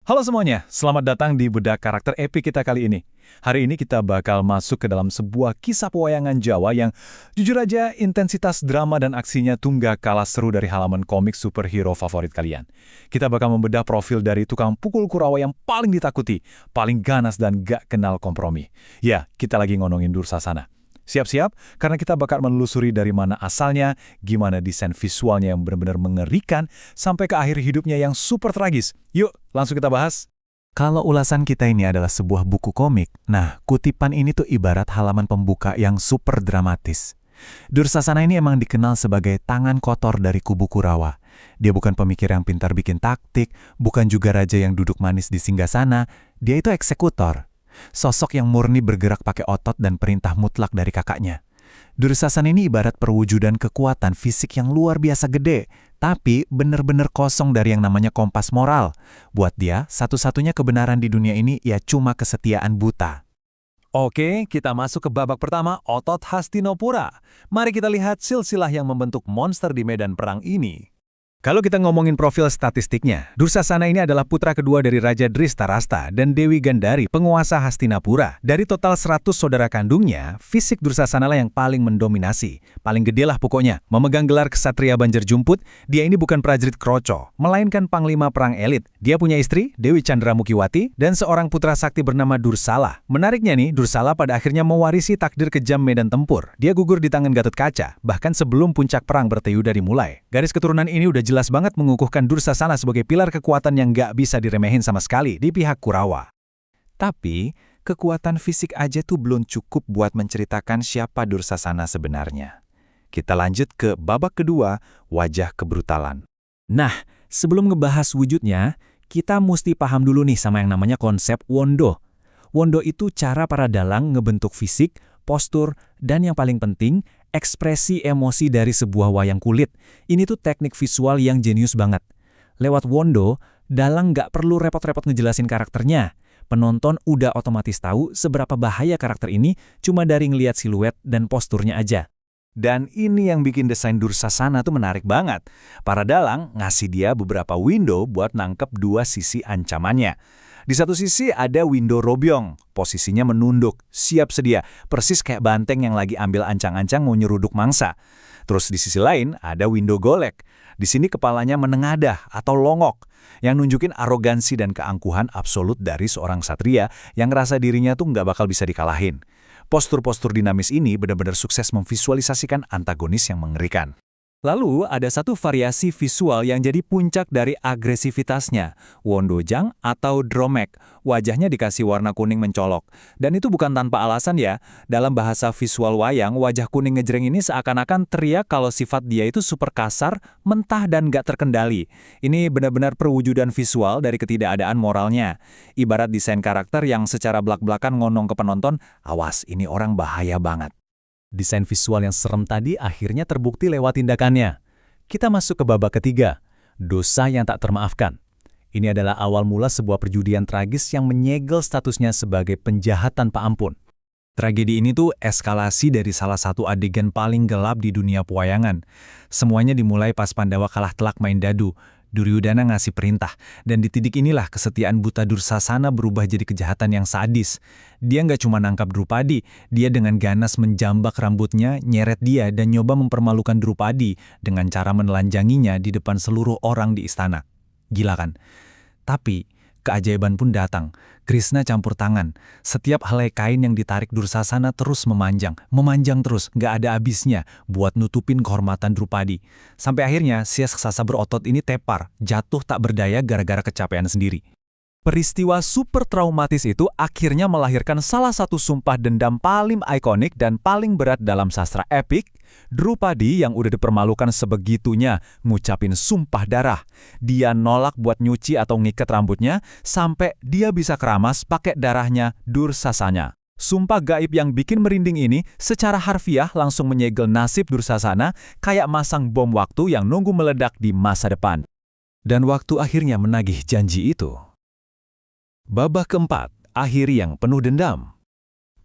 Halo semuanya, selamat datang di Bedah Karakter Epik kita kali ini. Hari ini kita bakal masuk ke dalam sebuah kisah pewayangan Jawa yang jujur aja intensitas drama dan aksinya tuh nggak kalah seru dari halaman komik superhero favorit kalian. Kita bakal membedah profil dari tukang pukul Kurawa yang paling ditakuti, paling ganas dan gak kenal kompromi. Ya, kita lagi ngonongin Dursasana. Siap-siap, karena kita bakal menelusuri dari mana asalnya, gimana desain visualnya yang benar-benar mengerikan, sampai ke akhir hidupnya yang super tragis. Yuk, langsung kita bahas. Kalau ulasan kita ini adalah sebuah buku komik, nah kutipan ini tuh ibarat halaman pembuka yang super dramatis. Dursasana ini emang dikenal sebagai tangan kotor dari kubu Kurawa. Dia bukan pemikir yang pintar bikin taktik, bukan juga raja yang duduk manis di singgasana, dia itu eksekutor. Sosok yang murni bergerak pakai otot dan perintah mutlak dari kakaknya. Dursasana ini ibarat perwujudan kekuatan fisik yang luar biasa gede, tapi benar-benar kosong dari yang namanya kompas moral. Buat dia, satu-satunya kebenaran di dunia ini ya cuma kesetiaan buta. Oke, kita masuk ke babak pertama, Otot Hastinapura. Mari kita lihat silsilah yang membentuk monster di medan perang ini. Kalau kita ngomongin profil statistiknya, Dursasana ini adalah putra kedua dari Raja Dristarasta dan Dewi Gandari, penguasa Hastinapura. Dari total 100 saudara kandungnya, fisik Dursasana lah yang paling mendominasi. Paling gede lah pokoknya. Memegang gelar Ksatria Banjarjumput, dia ini bukan prajurit kroco, melainkan panglima perang elit. Dia punya istri, Dewi Candramukiwati, dan seorang putra sakti bernama Dursala. Menariknya nih, Dursala pada akhirnya mewarisi takdir kejam medan tempur. Dia gugur di tangan Gatotkaca, bahkan sebelum puncak perang Bratayuda dimulai. Garis keturunan ini udah jelas banget mengukuhkan Dursasana sebagai pilar kekuatan yang gak bisa diremehin sama sekali di pihak Kurawa. Tapi, kekuatan fisik aja tuh belum cukup buat menceritakan siapa Dursasana sebenarnya. Kita lanjut ke babak kedua, wajah kebrutalan. Nah, sebelum ngebahas wujudnya, kita mesti paham dulu nih sama yang namanya konsep Wondo. Wondo itu cara para dalang ngebentuk fisik, postur, dan yang paling penting, ekspresi emosi dari sebuah wayang kulit. Ini tuh teknik visual yang jenius banget. Lewat Wondo, dalang nggak perlu repot-repot ngejelasin karakternya. Penonton udah otomatis tahu seberapa bahaya karakter ini cuma dari ngeliat siluet dan posturnya aja. Dan ini yang bikin desain Dursasana tuh menarik banget. Para dalang ngasih dia beberapa window buat nangkep dua sisi ancamannya. Di satu sisi ada window Robyong, posisinya menunduk, siap sedia, persis kayak banteng yang lagi ambil ancang-ancang mau nyeruduk mangsa. Terus di sisi lain ada window Golek. Di sini kepalanya menengadah atau longok, yang nunjukin arogansi dan keangkuhan absolut dari seorang satria yang ngerasa dirinya tuh nggak bakal bisa dikalahin. Postur-postur dinamis ini benar-benar sukses memvisualisasikan antagonis yang mengerikan. Lalu ada satu variasi visual yang jadi puncak dari agresivitasnya, Wondojang atau Dromek. Wajahnya dikasih warna kuning mencolok. Dan itu bukan tanpa alasan ya. Dalam bahasa visual wayang, wajah kuning ngejreng ini seakan-akan teriak kalau sifat dia itu super kasar, mentah dan gak terkendali. Ini benar-benar perwujudan visual dari ketidakadaan moralnya. Ibarat desain karakter yang secara belak-belakan ngonong ke penonton, awas ini orang bahaya banget. Desain visual yang serem tadi akhirnya terbukti lewat tindakannya. Kita masuk ke babak ketiga, dosa yang tak termaafkan. Ini adalah awal mula sebuah perjudian tragis yang menyegel statusnya sebagai penjahat tanpa ampun. Tragedi ini tuh eskalasi dari salah satu adegan paling gelap di dunia pewayangan. Semuanya dimulai pas Pandawa kalah telak main dadu. Duryudana ngasih perintah, dan di titik inilah kesetiaan buta Dursasana berubah jadi kejahatan yang sadis. Dia nggak cuma nangkap Drupadi, dia dengan ganas menjambak rambutnya, nyeret dia, dan nyoba mempermalukan Drupadi dengan cara menelanjanginya di depan seluruh orang di istana. Gila kan? Tapi, keajaiban pun datang. Krishna campur tangan. Setiap helai kain yang ditarik Dursasana terus memanjang terus, nggak ada habisnya buat nutupin kehormatan Drupadi. Sampai akhirnya si raksasa berotot ini tepar, jatuh tak berdaya gara-gara kecapean sendiri. Peristiwa super traumatis itu akhirnya melahirkan salah satu sumpah dendam paling ikonik dan paling berat dalam sastra epik. Drupadi yang udah dipermalukan sebegitunya ngucapin sumpah darah. Dia nolak buat nyuci atau ngikat rambutnya sampai dia bisa keramas pakai darahnya Dursasana. Sumpah gaib yang bikin merinding ini secara harfiah langsung menyegel nasib Dursasana kayak masang bom waktu yang nunggu meledak di masa depan. Dan waktu akhirnya menagih janji itu. Babak keempat, akhir yang penuh dendam.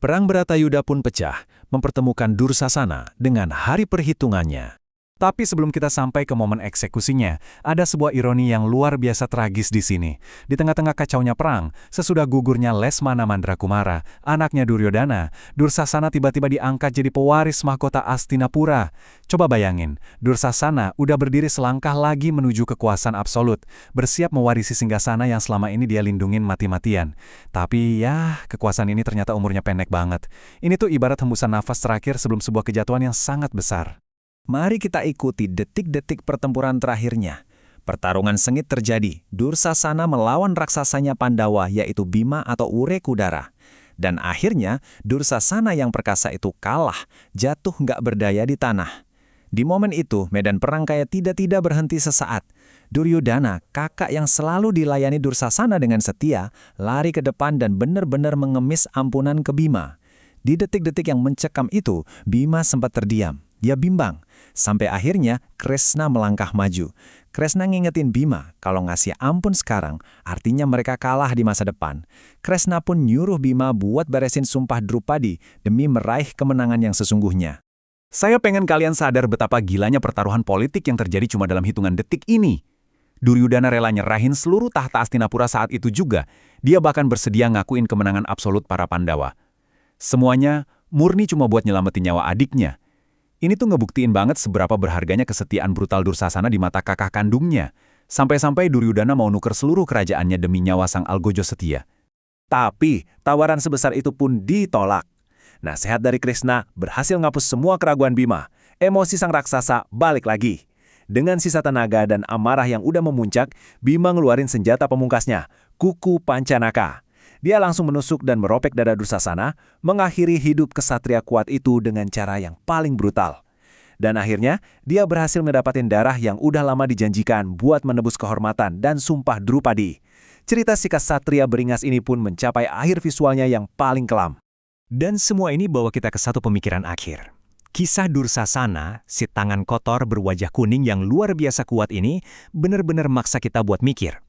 Perang Bratayuda pun pecah, mempertemukan Dursasana dengan hari perhitungannya. Tapi sebelum kita sampai ke momen eksekusinya, ada sebuah ironi yang luar biasa tragis di sini. Di tengah-tengah kacaunya perang, sesudah gugurnya Lesmana Mandrakumara, anaknya Duryodhana, Dursasana tiba-tiba diangkat jadi pewaris mahkota Astinapura. Coba bayangin, Dursasana udah berdiri selangkah lagi menuju kekuasaan absolut, bersiap mewarisi singgasana yang selama ini dia lindungin mati-matian. Tapi ya, kekuasaan ini ternyata umurnya pendek banget. Ini tuh ibarat hembusan nafas terakhir sebelum sebuah kejatuhan yang sangat besar. Mari kita ikuti detik-detik pertempuran terakhirnya. Pertarungan sengit terjadi. Dursasana melawan raksasanya Pandawa yaitu Bima atau Urekudara. Dan akhirnya Dursasana yang perkasa itu kalah, jatuh nggak berdaya di tanah. Di momen itu, medan perang kayak tidak berhenti sesaat. Duryodhana, kakak yang selalu dilayani Dursasana dengan setia, lari ke depan dan benar-benar mengemis ampunan ke Bima. Di detik-detik yang mencekam itu, Bima sempat terdiam. Dia bimbang. Sampai akhirnya Kresna melangkah maju. Kresna ngingetin Bima kalau ngasih ampun sekarang, artinya mereka kalah di masa depan. Kresna pun nyuruh Bima buat beresin sumpah Drupadi demi meraih kemenangan yang sesungguhnya. Saya pengen kalian sadar betapa gilanya pertaruhan politik yang terjadi cuma dalam hitungan detik ini. Duryodhana rela nyerahin seluruh tahta Astinapura saat itu juga. Dia bahkan bersedia ngakuin kemenangan absolut para Pandawa. Semuanya murni cuma buat nyelamatin nyawa adiknya. Ini tuh ngebuktiin banget seberapa berharganya kesetiaan brutal Dursasana di mata kakak kandungnya. Sampai-sampai Duryodhana mau nuker seluruh kerajaannya demi nyawa sang algojo setia. Tapi, tawaran sebesar itu pun ditolak. Nasihat dari Kresna berhasil ngapus semua keraguan Bima. Emosi sang raksasa balik lagi. Dengan sisa tenaga dan amarah yang udah memuncak, Bima ngeluarin senjata pemungkasnya, Kuku Pancanaka. Dia langsung menusuk dan meropek dada Dursasana, mengakhiri hidup kesatria kuat itu dengan cara yang paling brutal. Dan akhirnya, dia berhasil ngedapatin darah yang udah lama dijanjikan buat menebus kehormatan dan sumpah Drupadi. Cerita si kesatria beringas ini pun mencapai akhir visualnya yang paling kelam. Dan semua ini bawa kita ke satu pemikiran akhir. Kisah Dursasana, si tangan kotor berwajah kuning yang luar biasa kuat ini, benar-benar maksa kita buat mikir.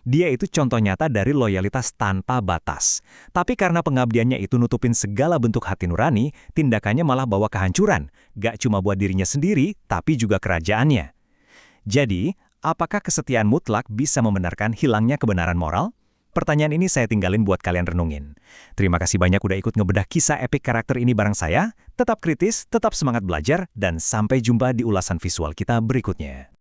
Dia itu contoh nyata dari loyalitas tanpa batas. Tapi karena pengabdiannya itu nutupin segala bentuk hati nurani, tindakannya malah bawa kehancuran. Gak cuma buat dirinya sendiri, tapi juga kerajaannya. Jadi, apakah kesetiaan mutlak bisa membenarkan hilangnya kebenaran moral? Pertanyaan ini saya tinggalin buat kalian renungin. Terima kasih banyak udah ikut ngebedah kisah epik karakter ini bareng saya. Tetap kritis, tetap semangat belajar, dan sampai jumpa di ulasan visual kita berikutnya.